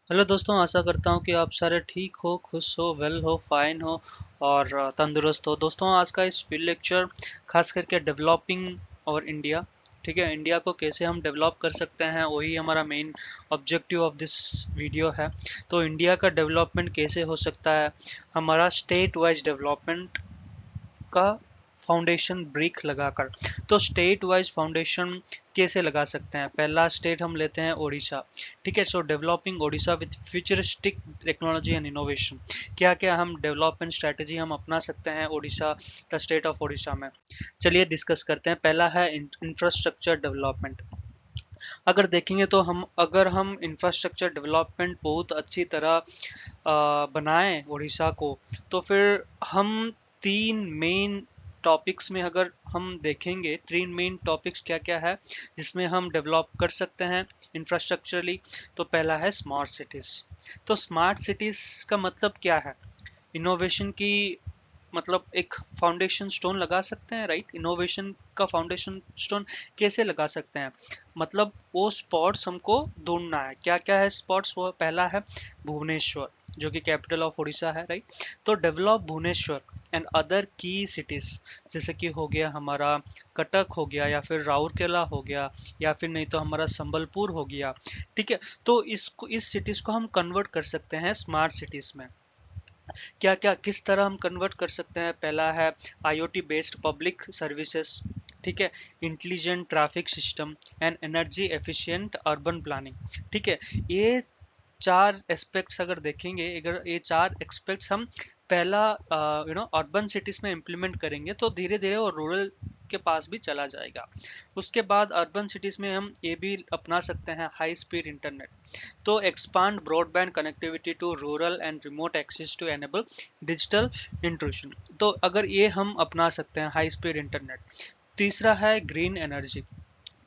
Hello दोस्तों, आशा करता हूँ कि आप सारे ठीक हो, खुश हो, वेल हो, फाइन हो और तंदुरुस्त हो। दोस्तों, आज का इस फील्ड लेक्चर खास करके डेवलपिंग और इंडिया, ठीक है, इंडिया को कैसे हम डेवलप कर सकते हैं, वही हमारा main objective of this video है। तो इंडिया का डेवलपमेंट कैसे हो सकता है, हमारा स्टेट वाइज डेवलपमेंट का फाउंडेशन ब्रिक लगाकर। तो स्टेट वाइज फाउंडेशन कैसे लगा सकते हैं? पहला स्टेट हम लेते हैं ओडिशा। ठीक है, so developing Odisha with futuristic technology and innovation. क्या क्या हम डेवलपमेंट स्ट्रेटजी हम अपना सकते हैं Odisha, the state of Odisha में? चलिए डिस्कस करते हैं। पहला है इंफ्रास्ट्रक्चर डेवलपमेंट। अगर देखेंगे तो अगर हम इंफ्रास्ट्रक्चर डेवलपमेंट बहुत अच्छी तरह बनाएं उड़ीसा को, तो फिर हम तीन मेन टॉपिक्स में अगर हम देखेंगे, तीन मेन टॉपिक्स क्या क्या है जिसमें हम डेवलप कर सकते हैं इंफ्रास्ट्रक्चरली। तो पहला है स्मार्ट सिटीज। तो स्मार्ट सिटीज का मतलब क्या है? इनोवेशन की, मतलब एक फाउंडेशन स्टोन लगा सकते हैं, राइट? इनोवेशन का फाउंडेशन स्टोन कैसे लगा सकते हैं? मतलब वो स्पॉट्स हमको ढूंढना है। क्या क्या है स्पॉट्स? वो पहला है भुवनेश्वर, जो कि कैपिटल ऑफ उड़ीसा है, राइट? तो डेवलप भुवनेश्वर एंड अदर की सिटीज, जैसे कि हो गया हमारा कटक हो गया, या फिर राउरकेला हो गया, या फिर नहीं तो हमारा संबलपुर हो गया। ठीक है, तो इस सिटीज को हम कन्वर्ट कर सकते हैं स्मार्ट सिटीज में। क्या क्या किस तरह हम कन्वर्ट कर सकते हैं? पहला है आईओटी बेस्ड पब्लिक सर्विसेज, ठीक है, intelligent traffic system and energy efficient urban planning. ठीक है, ये चार एस्पेक्ट्स अगर देखेंगे, अगर ये चार एस्पेक्ट्स हम पहला अर्बन सिटीज में इम्प्लीमेंट करेंगे, तो धीरे धीरे वो रूरल के पास भी चला जाएगा। उसके बाद अर्बन सिटीज में हम ये भी अपना सकते हैं हाई स्पीड इंटरनेट। तो expand broadband connectivity to rural and remote access to enable digital inclusion. तो अगर ये हम अपना सकते हैं हाई स्पीड इंटरनेट। तीसरा है ग्रीन एनर्जी।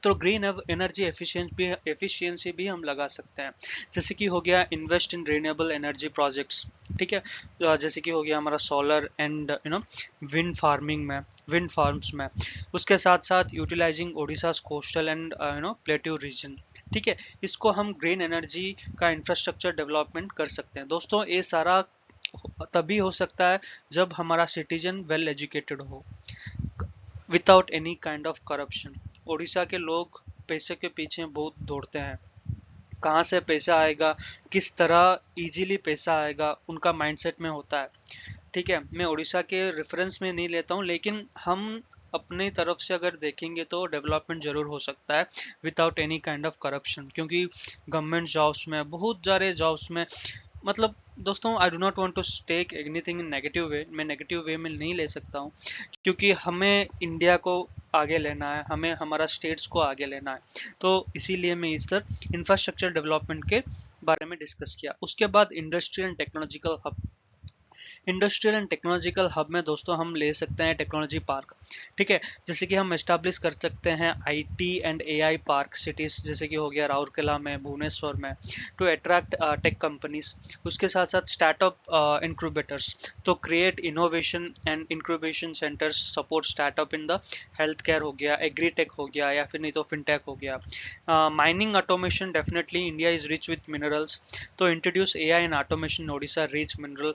तो ग्रीन एनर्जी एफिशिएंसी भी हम लगा सकते हैं, जैसे कि हो गया invest in renewable energy projects. ठीक है, जैसे कि हो गया हमारा सोलर एंड विंड फार्मिंग में, विंड फार्म्स में। उसके साथ साथ utilising Odisha coastal and plateau region. ठीक है, इसको हम ग्रीन एनर्जी का इंफ्रास्ट्रक्चर डेवलपमेंट कर सकते हैं। दोस्तों, ये सारा तभी हो सकता है जब हमारा सिटीजन वेल एजुकेटेड हो, without any kind of corruption. Orissa के लोग पैसे के पीछे बहुत दौड़ते हैं। कहाँ से पैसा आएगा, किस तरह इजीली पैसा आएगा, उनका माइंडसेट में होता है। ठीक है, मैं उड़ीसा के रेफरेंस में नहीं लेता हूँ, लेकिन हम अपनी तरफ से अगर देखेंगे तो डेवलपमेंट जरूर हो सकता है without any kind of corruption. क्योंकि गवर्नमेंट जॉब्स में, बहुत सारे जॉब्स में, मतलब दोस्तों, I do not want to take anything in negative way, मैं नेगेटिव वे में नहीं ले सकता हूँ, क्योंकि हमें इंडिया को आगे लेना है, हमें हमारा स्टेट्स को आगे लेना है। तो इसीलिए मैं इस तरह इंफ्रास्ट्रक्चर डेवलपमेंट के बारे में डिस्कस किया। उसके बाद industrial and technological hub. Industrial and technological hub में दोस्तों हम ले सकते हैं टेक्नोलॉजी पार्क। ठीक है, जैसे कि हम एस्टाब्लिश कर सकते हैं IT and AI park cities, जैसे कि हो गया राउरकेला में, भुवनेश्वर में, टू अट्रैक्ट टेक कंपनीज। उसके साथ साथ स्टार्टअप इंक्यूबेटर्स, तो create innovation and incubation centres, support startup in the health care हो गया, एग्रीटेक हो गया, या फिर नहीं तो फिनटेक हो गया। Mining automation, definitely India is rich with minerals, तो introduce AI and automation Odisha rich mineral,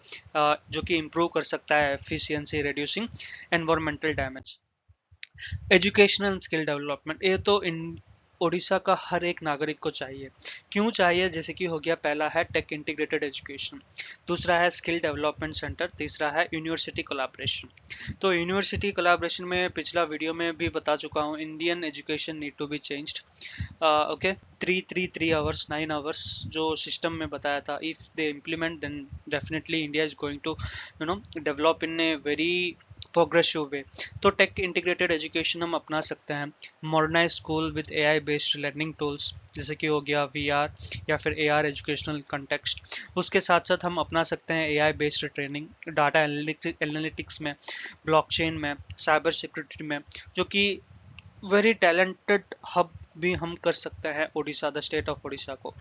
जो कि इम्प्रूव कर सकता है efficiency, reducing environmental damage. Educational skill development, ये तो इन ओडिशा का हर एक नागरिक को चाहिए। क्यों चाहिए? जैसे कि हो गया, पहला है टेक इंटीग्रेटेड एजुकेशन, दूसरा है स्किल डेवलपमेंट सेंटर, तीसरा है यूनिवर्सिटी कोलैबोरेशन। तो यूनिवर्सिटी कोलैबोरेशन में पिछला वीडियो में भी बता चुका हूँ, Indian education need to be changed. Okay, 3 3 3 hours 9 hours जो सिस्टम में बताया था, if they implement, then definitely India is going to develop in a very progressive way. तो टेक इंटीग्रेटेड एजुकेशन हम अपना सकते हैं। Modernise school with AI based learning tools, जैसे कि हो गया वीआर या फिर एआर एजुकेशनल कंटेक्स्ट। उसके साथ साथ हम अपना सकते हैं AI based training, data analytics में, ब्लॉकचेन में, साइबर सिक्योरिटी में, जो कि वेरी टैलेंटेड हब भी हम कर सकते हैं Odisha, the state of Odisha को।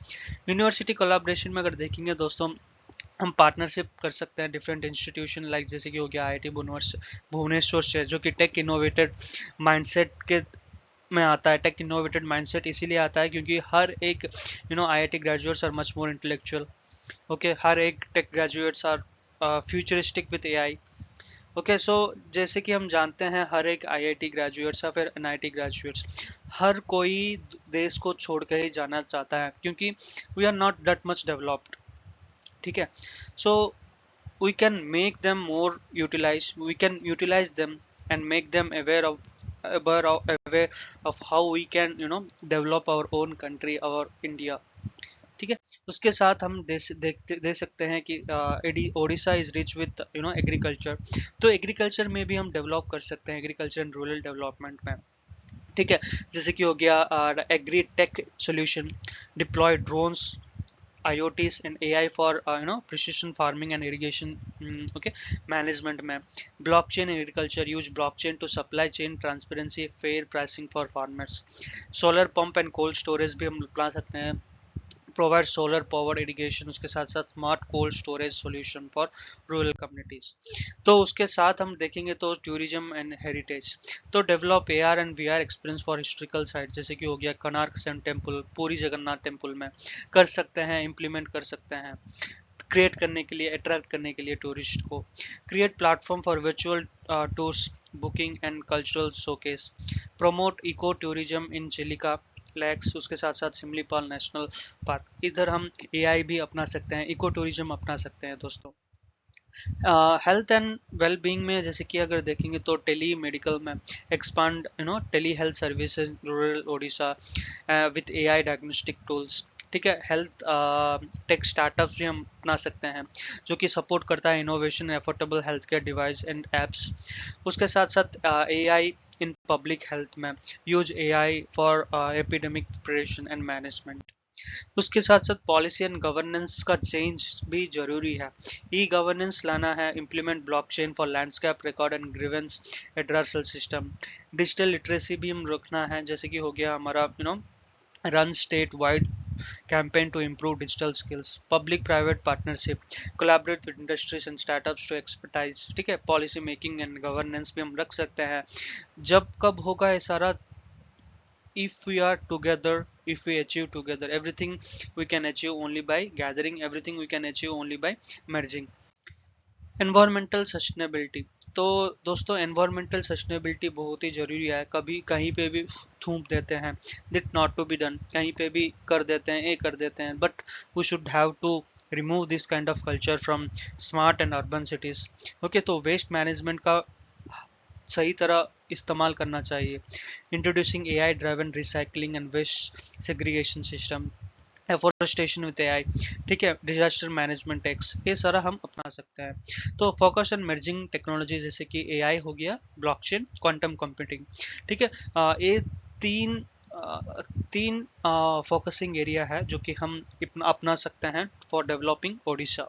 यूनिवर्सिटी कोलैबोरेशन में अगर देखेंगे दोस्तों, हम पार्टनरशिप कर सकते हैं डिफरेंट इंस्टीट्यूशन, लाइक जैसे कि हो गया आईआईटी भुवनेश्वर से, जो कि टेक इनोवेटेड माइंडसेट के में आता है, टेक इनोवेटेड माइंडसेट इसीलिए आता है क्योंकि हर एक IIT graduates are much more intellectual. Okay, हर एक tech graduates are futuristic with AI. Okay, so जैसे कि हम जानते हैं हर एक आईआईटी ग्रेजुएट्स या फिर एनआईटी ग्रेजुएट्स, हर कोई देश को छोड़ के ही जाना चाहता है क्योंकि we are not that much developed. ठीक है, सो we can make them more utilized, we can utilize them and make them aware of how we can develop our own country, our India। ठीक है, उसके साथ हम दे सकते हैं कि Odisha is rich with agriculture. तो एग्रीकल्चर में भी हम डेवलप कर सकते हैं, एग्रीकल्चर एंड रूरल डेवलपमेंट में। ठीक है, जैसे कि हो गया agri tech solution, deploy drones, IoTs and AI for precision farming and irrigation, okay, management में। blockchain agriculture, use blockchain to supply chain transparency, fair pricing for farmers। solar pump and cold storage भी हम ला सकते हैं, provide solar power irrigation, उसके साथ साथ smart cold storage solution for rural communities. तो उसके साथ हम देखेंगे तो टूरिज्म एंड हेरिटेज, तो develop AR and VR experience for historical site, जैसे कि हो गया कोणार्क सन टेम्पल, पूरी जगन्नाथ टेम्पल में कर सकते हैं, इम्प्लीमेंट कर सकते हैं, क्रिएट करने के लिए, अट्रैक्ट करने के लिए टूरिस्ट को। Create platform for virtual tours, booking and cultural showcase. Promote eco tourism in Chilika lakes, उसके साथ साथ सिमलीपाल नेशनल पार्क। इधर हम एआई भी अपना सकते हैं, इको टूरिज्म अपना सकते हैं दोस्तों। हेल्थ एंड वेल बीइंग में जैसे कि अगर देखेंगे तो टेली मेडिकल में expand tele health services rural Odisha with AI diagnostic tools. ठीक है, हेल्थ टेक स्टार्टअप्स भी हम अपना सकते हैं जो कि सपोर्ट करता है innovation, affordable health care device and apps. उसके साथ साथ एआई इन पब्लिक हेल्थ में, use AI for epidemic preparation and management. उसके साथ साथ पॉलिसी एंड गवर्नेंस का चेंज भी जरूरी है, ई गवर्नेंस लाना है, implement blockchain for landscape record and grievance addressal system. Digital literacy भी हम रखना है, जैसे कि हो गया हमारा run state wide campaign to improve digital skills, public private partnership, collaborate with industries and startups to expertise। ठीक है, पॉलिसी मेकिंग एंड गवर्नेंस भी हम रख सकते हैं। जब कब होगा ये सारा, if we are together, if we achieve together, everything we can achieve only by gathering, everything we can achieve only by merging। Environmental sustainability, तो दोस्तों एनवायरमेंटल सस्टेनेबिलिटी बहुत ही जरूरी है। कभी कहीं पे भी थूक देते हैं, did not to be done, कहीं पे भी कर देते हैं, ये कर देते हैं, but we should have to remove this kind of culture from smart and urban cities. Okay, तो वेस्ट मैनेजमेंट का सही तरह इस्तेमाल करना चाहिए। Introducing AI driven recycling and waste segregation system, afforestation with AI. ठीक है, डिजास्टर मैनेजमेंट एक्स, ये सारा हम अपना सकते हैं। तो फोकस ऑन मर्जिंग टेक्नोलॉजी, जैसे कि एआई हो गया, ब्लॉकचेन, क्वांटम कंप्यूटिंग। ठीक है, ये तीन तीन फोकसिंग एरिया है जो कि हम अपना सकते हैं फॉर डेवलपिंग ओडिशा।